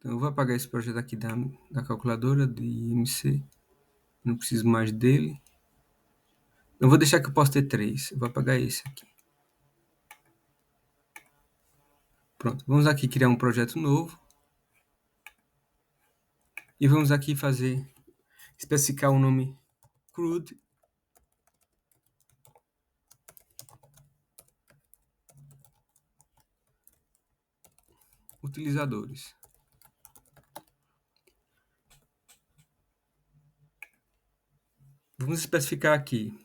Então eu vou apagar esse projeto aqui da calculadora de IMC. Não preciso mais dele. Eu vou deixar que eu posso ter 3. Eu vou apagar esse aqui. Pronto. Vamos aqui criar um projeto novo. E vamos aqui especificar o nome CRUD. Utilizadores. Vamos especificar aqui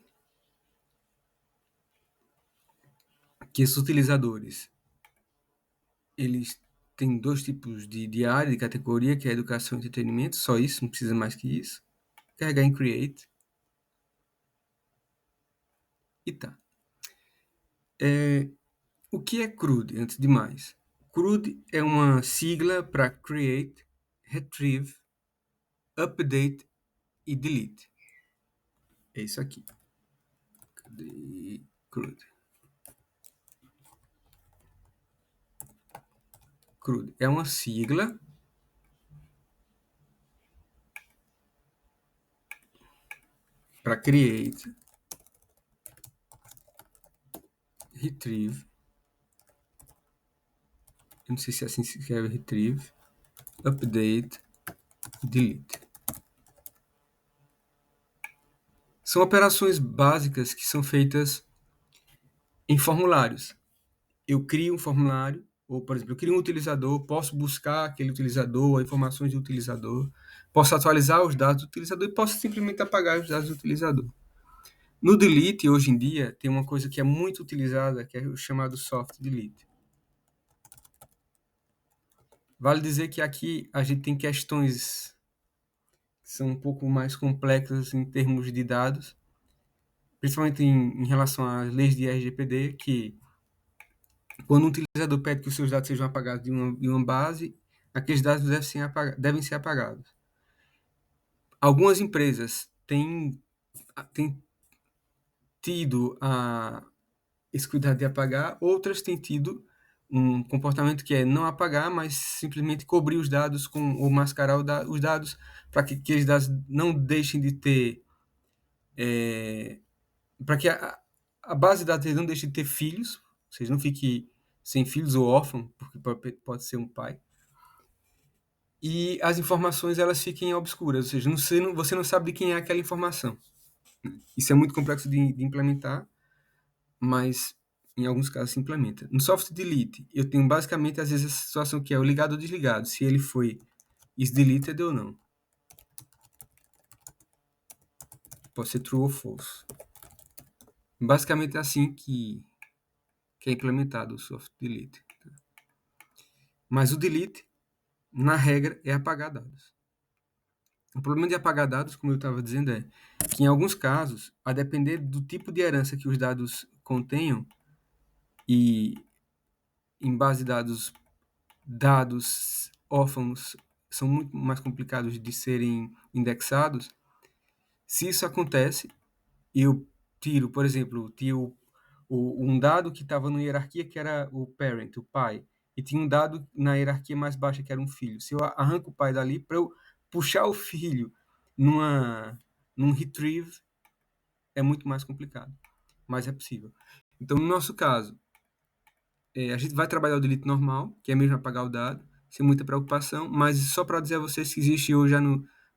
que esses utilizadores, eles têm 2 tipos de área, de categoria, que é educação e entretenimento. Só isso, não precisa mais que isso. Carregar em Create. E tá. O que é CRUD, antes de mais? CRUD é uma sigla para Create, Retrieve, Update e Delete. É isso aqui. Cadê? CRUD. CRUD é uma sigla para Create, Retrieve, eu não sei se é assim se escreve Retrieve, Update, Delete. São operações básicas que são feitas em formulários. Eu crio um formulário, ou, por exemplo, eu crio um utilizador, posso buscar aquele utilizador, informações do utilizador, posso atualizar os dados do utilizador e posso simplesmente apagar os dados do utilizador. No delete, hoje em dia, tem uma coisa que é muito utilizada, que é o chamado soft delete. Vale dizer que aqui a gente tem questões que são um pouco mais complexas em termos de dados, principalmente em relação às leis de RGPD, que quando um utilizador pede que os seus dados sejam apagados de uma base, aqueles dados devem ser apagados. Algumas empresas têm tido esse cuidado de apagar, outras têm tido um comportamento que é não apagar, mas simplesmente cobrir os dados ou mascarar os dados para que aqueles dados não deixem de ter, para que a base de dados não deixe de ter filhos, ou seja, não fique sem filhos ou órfão, porque pode ser um pai. E as informações elas fiquem obscuras, ou seja, você não sabe de quem é aquela informação. Isso é muito complexo de implementar, mas em alguns casos se implementa. No soft delete, eu tenho basicamente às vezes a situação que é o ligado ou desligado, se ele foi is deleted ou não. Pode ser true ou false. Basicamente é assim que é implementado o soft delete. Mas o delete, na regra, é apagar dados. O problema de apagar dados, como eu estava dizendo, é que em alguns casos, a depender do tipo de herança que os dados contenham, e em base de dados órfãos são muito mais complicados de serem indexados. Se isso acontece, eu tiro, por exemplo, um dado que estava na hierarquia que era o parent, o pai, e tinha um dado na hierarquia mais baixa que era um filho. Se eu arranco o pai dali, para eu puxar o filho num retrieve, é muito mais complicado, mas é possível. Então, no nosso caso, a gente vai trabalhar o delete normal, que é mesmo apagar o dado, sem muita preocupação, mas só para dizer a vocês que existe hoje já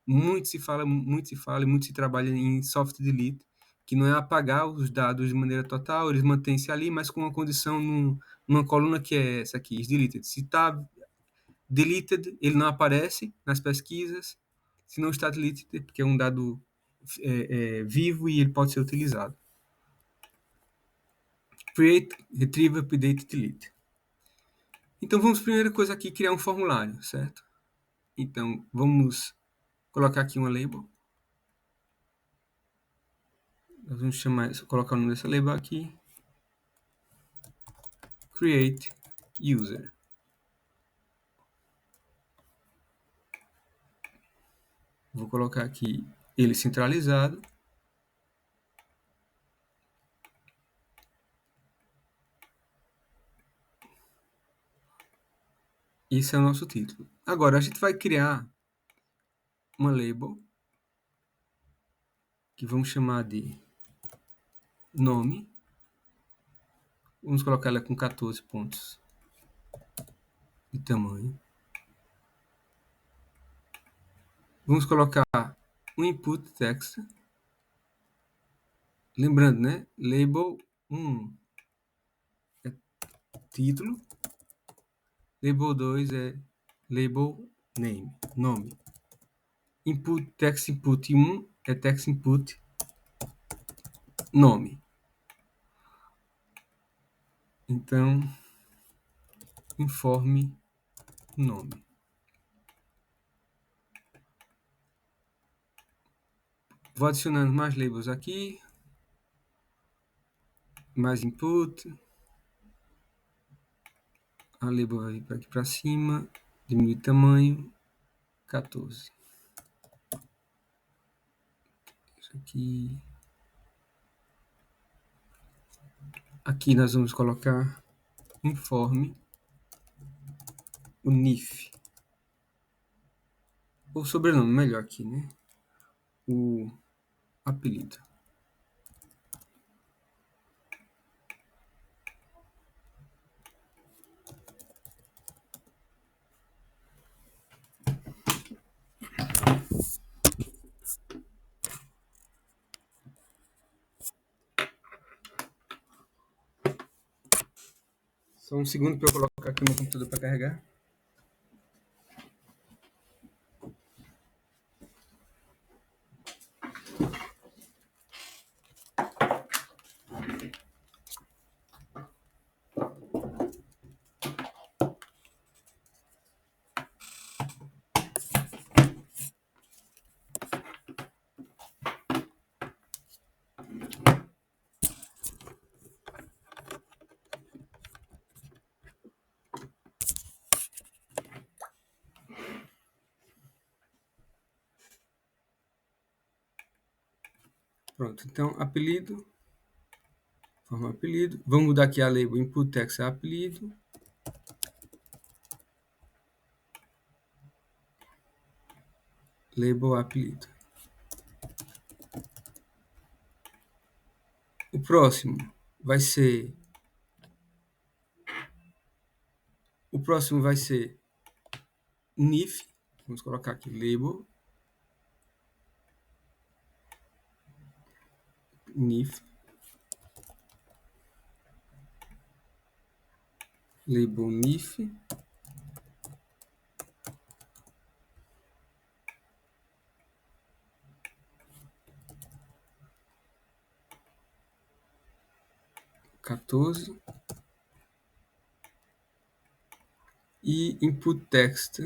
muito se fala e muito se trabalha em soft delete, que não é apagar os dados de maneira total, eles mantêm-se ali, mas com uma condição numa coluna que é essa aqui, is deleted. Se está deleted, ele não aparece nas pesquisas, se não está deleted, porque é um dado vivo e ele pode ser utilizado. Create, retrieve, update, delete. Então, vamos, primeira coisa aqui, criar um formulário, certo? Então, vamos colocar aqui uma label. Nós vamos colocar o nome dessa label aqui. Create user. Vou colocar aqui ele centralizado. Esse é o nosso título. Agora, a gente vai criar uma label que vamos chamar de nome. Vamos colocar ela com 14 pontos de tamanho. Vamos colocar um input text. Lembrando, né? Label 1 é título. Label 2 é label name, nome. Input text input 1 é text input nome. Então, informe nome. Vou adicionando mais labels aqui. Mais input. A label vai vir para aqui para cima. Diminuir tamanho. 14. Isso aqui. Aqui nós vamos colocar informe o NIF. Ou sobrenome, melhor aqui, né? O apelido. Só um segundo para eu colocar aqui no computador para carregar. Pronto, então apelido, forma apelido. Vamos mudar aqui a label input text a apelido. Label apelido. O próximo vai ser NIF. Vamos colocar aqui label NIF. Label NIF. (14) e input text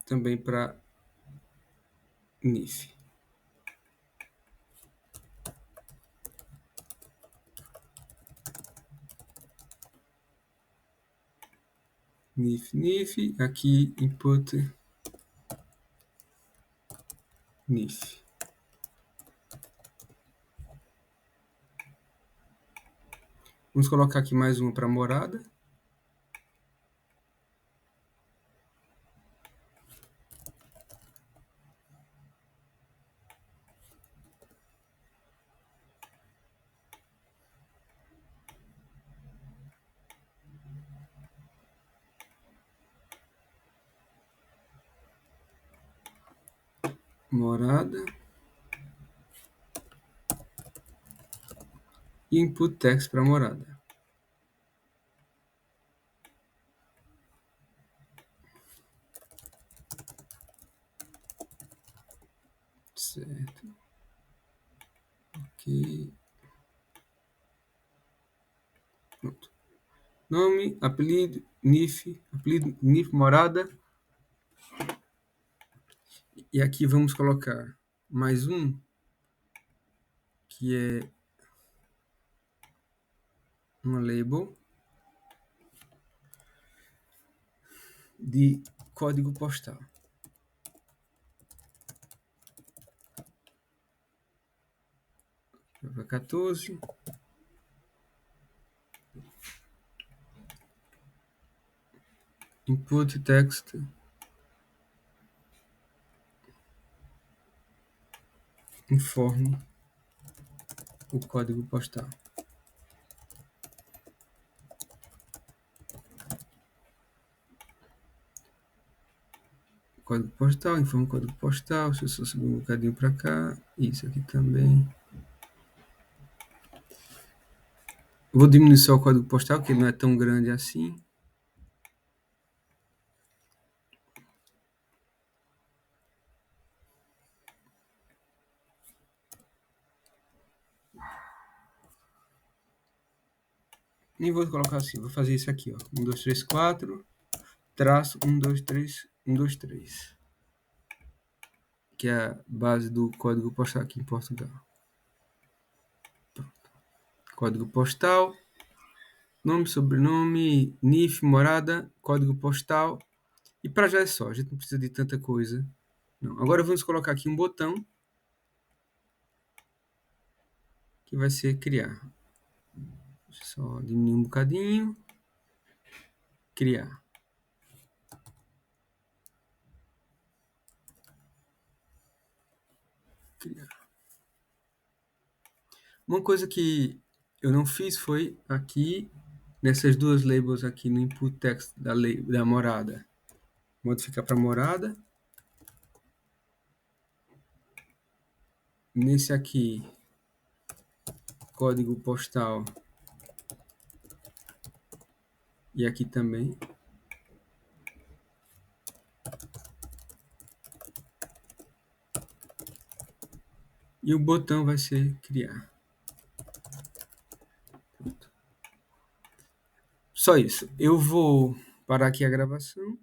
também para NIF. NIF, aqui input NIF. Vamos colocar aqui mais uma para morada. Morada. E input text para morada. Certo. Ok. Pronto. Nome, apelido, NIF, morada. E aqui vamos colocar mais um, que é uma label de código postal. para 14. Input text. Informe o código postal. Código postal, informe o código postal. Deixa eu só subir um bocadinho para cá. Isso aqui também. Vou diminuir só o código postal, que ele não é tão grande assim. E vou colocar assim, vou fazer isso aqui, ó. 1, 2, 3, 4, traço 1, 2, 3, 1, 2, 3. Que é a base do código postal aqui em Portugal. Pronto. Código postal, nome, sobrenome, NIF, morada, código postal. E para já é só, a gente não precisa de tanta coisa. Não. Agora vamos colocar aqui um botão que vai ser criar. Só diminuir um bocadinho. Criar. Criar. Uma coisa que eu não fiz foi aqui, nessas duas labels aqui no input text da morada. Modificar para morada. Nesse aqui, código postal. E aqui também. E o botão vai ser criar. Pronto. Só isso. Eu vou parar aqui a gravação.